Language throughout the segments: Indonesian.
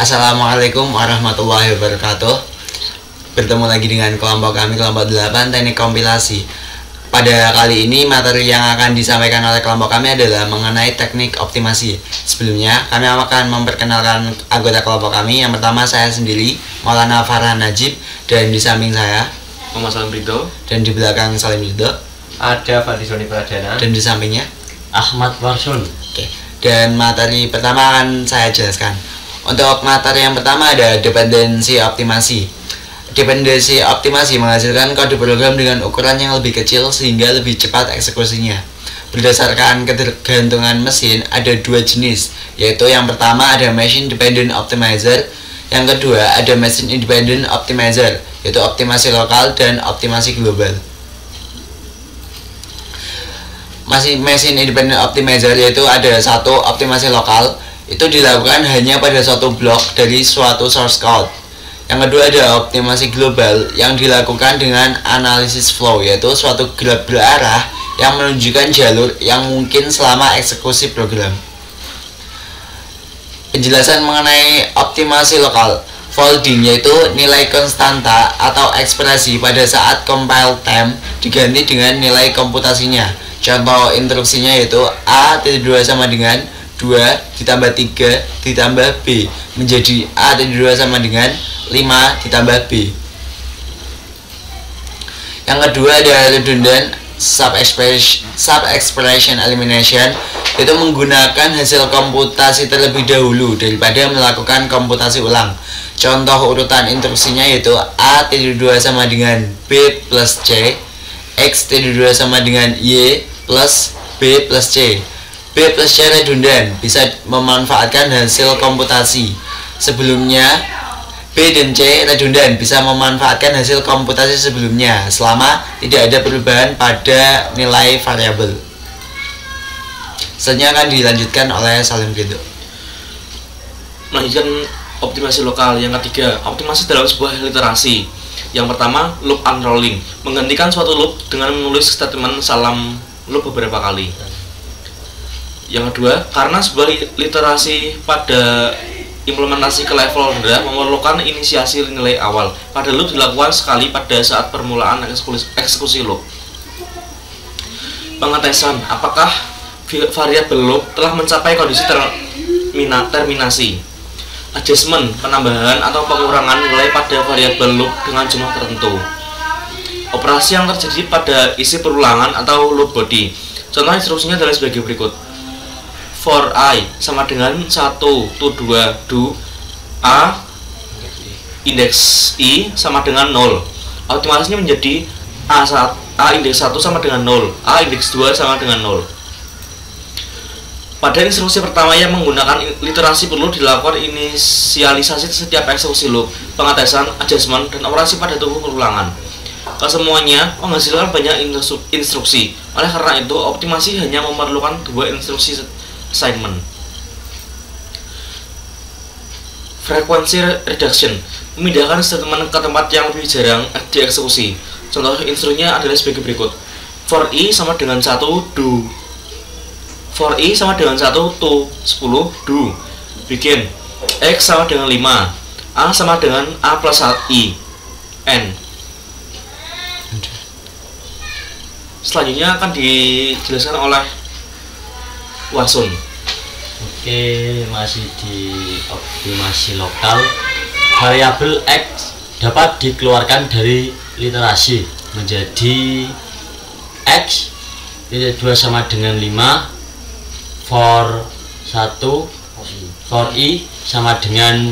Assalamualaikum warahmatullahi wabarakatuh. Bertemu lagi dengan kelompok kami, kelompok 8 teknik kompilasi. Pada kali ini materi yang akan disampaikan oleh kelompok kami adalah mengenai teknik optimasi. Sebelumnya kami akan memperkenalkan anggota kelompok kami. Yang pertama saya sendiri, Maulana Farhan Najib, dan di samping saya Muhammad Salim Ridho, dan di belakang Salim Ridho ada Fadisoni Pradana, dan di sampingnya Ahmad Warsun. Oke. Dan materi pertama akan saya jelaskan. Untuk materi yang pertama ada dependensi optimasi. Dependensi optimasi menghasilkan kode program dengan ukuran yang lebih kecil sehingga lebih cepat eksekusinya. Berdasarkan ketergantungan mesin ada dua jenis, yaitu yang pertama ada machine dependent optimizer, yang kedua ada machine independent optimizer, yaitu optimasi lokal dan optimasi global. Machine independent optimizer yaitu ada satu optimasi lokal, itu dilakukan hanya pada suatu blok dari suatu source code. Yang kedua ada optimasi global yang dilakukan dengan analisis flow, yaitu suatu graf berarah yang menunjukkan jalur yang mungkin selama eksekusi program. Penjelasan mengenai optimasi lokal. Folding yaitu nilai konstanta atau ekspresi pada saat compile time diganti dengan nilai komputasinya. Contoh instruksinya yaitu A.2 sama dengan 2 ditambah 3 ditambah B menjadi A.2 sama dengan 5 ditambah B. Yang kedua ada redundant sub-expression elimination, itu menggunakan hasil komputasi terlebih dahulu daripada melakukan komputasi ulang. Contoh urutan instruksinya yaitu A.2 sama dengan B plus C, X.2 sama dengan Y plus B plus C. B plus C redundant, bisa memanfaatkan hasil komputasi sebelumnya. B dan C redundant, bisa memanfaatkan hasil komputasi sebelumnya selama tidak ada perubahan pada nilai variabel. Selanjutnya akan dilanjutkan oleh Salim Ridho. melanjutkan optimasi lokal. Yang ketiga, optimasi dalam sebuah literasi. Yang pertama, loop unrolling, menggantikan suatu loop dengan menulis statement salam loop beberapa kali. Yang kedua, karena sebuah literasi pada implementasi ke level rendah memerlukan inisiasi nilai awal. Pada loop dilakukan sekali pada saat permulaan eksekusi loop. Pengetesan apakah variabel loop telah mencapai kondisi terminasi. Adjustment, penambahan atau pengurangan nilai pada variabel loop dengan jumlah tertentu. Operasi yang terjadi pada isi perulangan atau loop body. Contoh instruksinya adalah sebagai berikut. For I sama dengan 1 to 2 do A indeks I sama dengan 0. Optimasinya menjadi A indeks 1 sama dengan 0, A indeks 2 sama dengan 0. Pada instruksi pertama yang menggunakan literasi perlu dilakukan inisialisasi setiap eksekusi loop, pengetesan, adjustment, dan operasi pada tubuh perulangan. Kesemuanya menghasilkan banyak instruksi. Oleh karena itu, optimasi hanya memerlukan dua instruksi assignment. Frequency reduction, memindahkan statement ke tempat yang lebih jarang dieksekusi. Contoh instruksinya adalah sebagai berikut. For I sama dengan 1 do. For I sama dengan 1 to 10 do. Begin. X sama dengan 5. A sama dengan A plus I. N. Selanjutnya akan dijelaskan oleh Warsun. Oke, masih di optimasi lokal. Variabel X dapat dikeluarkan dari literasi menjadi X 2 sama dengan 5, for 1, for I sama dengan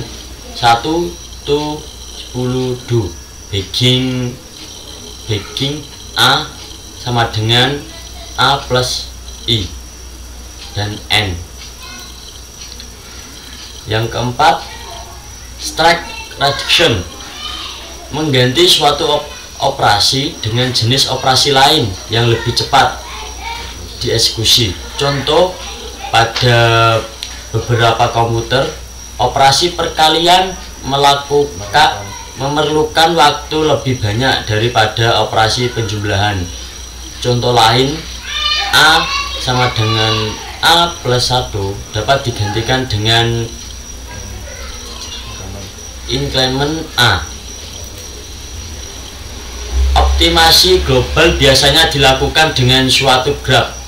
1 to 10 do. Begin A sama dengan A plus I dan N. Yang keempat, strike reduction, mengganti suatu operasi dengan jenis operasi lain yang lebih cepat dieksekusi. Contoh, pada beberapa komputer, operasi perkalian memerlukan waktu lebih banyak daripada operasi penjumlahan. Contoh lain, A sama dengan A plus 1 dapat digantikan dengan increment A. Optimasi global biasanya dilakukan dengan suatu graf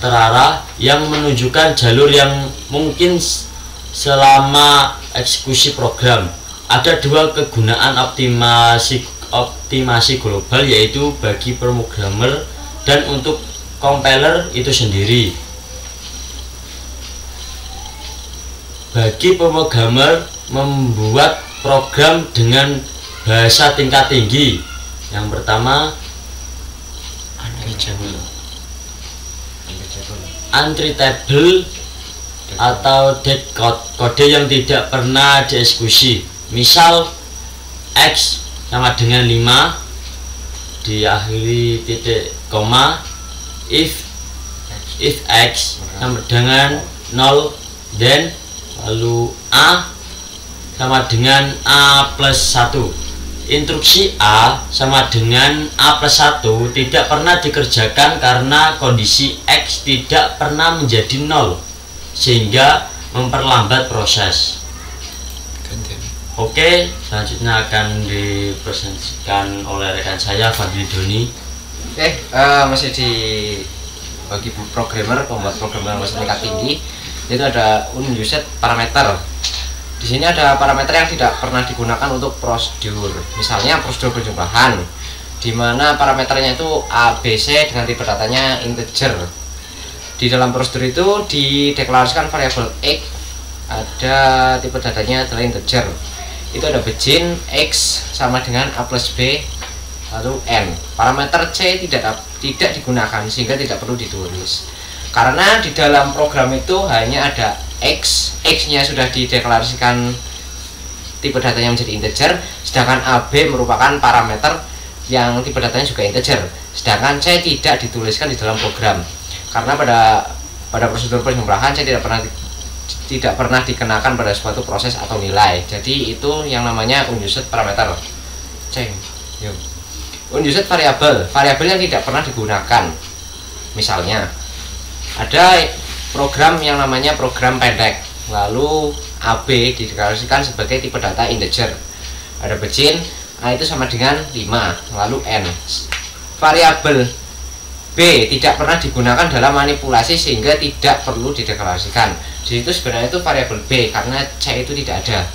terarah yang menunjukkan jalur yang mungkin selama eksekusi program. Ada dua kegunaan optimasi global, yaitu bagi pemrogramer dan untuk compiler itu sendiri. Bagi pemrogramer membuat program dengan bahasa tingkat tinggi. Yang pertama, untreatable atau dead code, kode yang tidak pernah dieksekusi. Misal X sama dengan 5 diakhiri titik koma, if X sama dengan 0, then lalu A sama dengan A plus 1. Instruksi A sama dengan A plus 1 tidak pernah dikerjakan karena kondisi X tidak pernah menjadi 0, sehingga memperlambat proses. Oke, selanjutnya akan dipresentasikan oleh rekan saya Fadli Doni. Oke, masih di bagi programmer, pembuat program yang tingkat tinggi, itu ada unused parameter. Di sini ada parameter yang tidak pernah digunakan untuk prosedur. Misalnya prosedur penjumlahan, di mana parameternya itu A, B, C dengan tipe datanya integer. Di dalam prosedur itu dideklarasikan variabel X, ada tipe datanya adalah integer. Itu ada begin X sama dengan A plus B lalu N. Parameter C tidak digunakan sehingga tidak perlu ditulis, karena di dalam program itu hanya ada X nya sudah dideklarasikan tipe datanya menjadi integer, sedangkan AB merupakan parameter yang tipe datanya juga integer, sedangkan C tidak dituliskan di dalam program karena pada prosedur penjumlahan C tidak pernah dikenakan pada suatu proses atau nilai. Jadi itu yang namanya unused parameter. Unused variabel yang tidak pernah digunakan. Misalnya ada program yang namanya program pendek, lalu AB dideklarasikan sebagai tipe data integer. Ada begin A itu sama dengan 5 lalu N. Variabel B tidak pernah digunakan dalam manipulasi sehingga tidak perlu dideklarasikan. Di situ sebenarnya itu variabel B karena C itu tidak ada.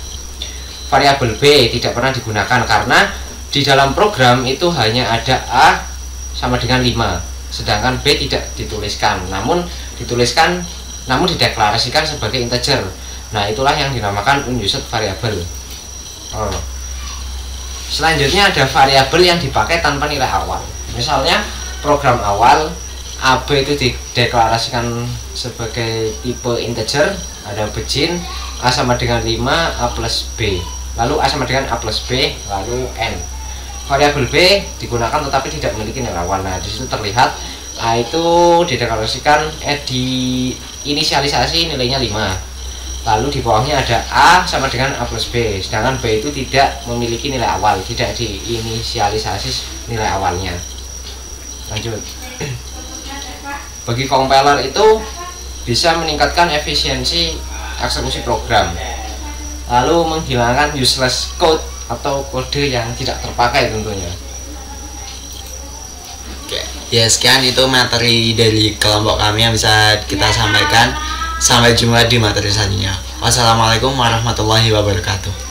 Variabel B tidak pernah digunakan karena di dalam program itu hanya ada A sama dengan 5, sedangkan B tidak dituliskan, namun dideklarasikan sebagai integer. Nah, itulah yang dinamakan unused variable. Selanjutnya ada variabel yang dipakai tanpa nilai awal. Misalnya program awal AB itu dideklarasikan sebagai tipe integer, ada begin A sama dengan 5 A plus B, lalu A sama dengan A plus B lalu N. Variabel B digunakan tetapi tidak memiliki nilai awal. Nah, di situ terlihat A itu dideklarasikan diinisialisasi nilainya 5, lalu di bawahnya ada A sama dengan A plus B, sedangkan B itu tidak memiliki nilai awal, tidak diinisialisasi nilai awalnya. Lanjut, bagi compiler itu bisa meningkatkan efisiensi eksekusi program, lalu menghilangkan useless code atau kode yang tidak terpakai tentunya. Oke, ya sekian itu materi dari kelompok kami yang bisa kita sampaikan. Sampai jumpa di materi selanjutnya. Wassalamualaikum warahmatullahi wabarakatuh.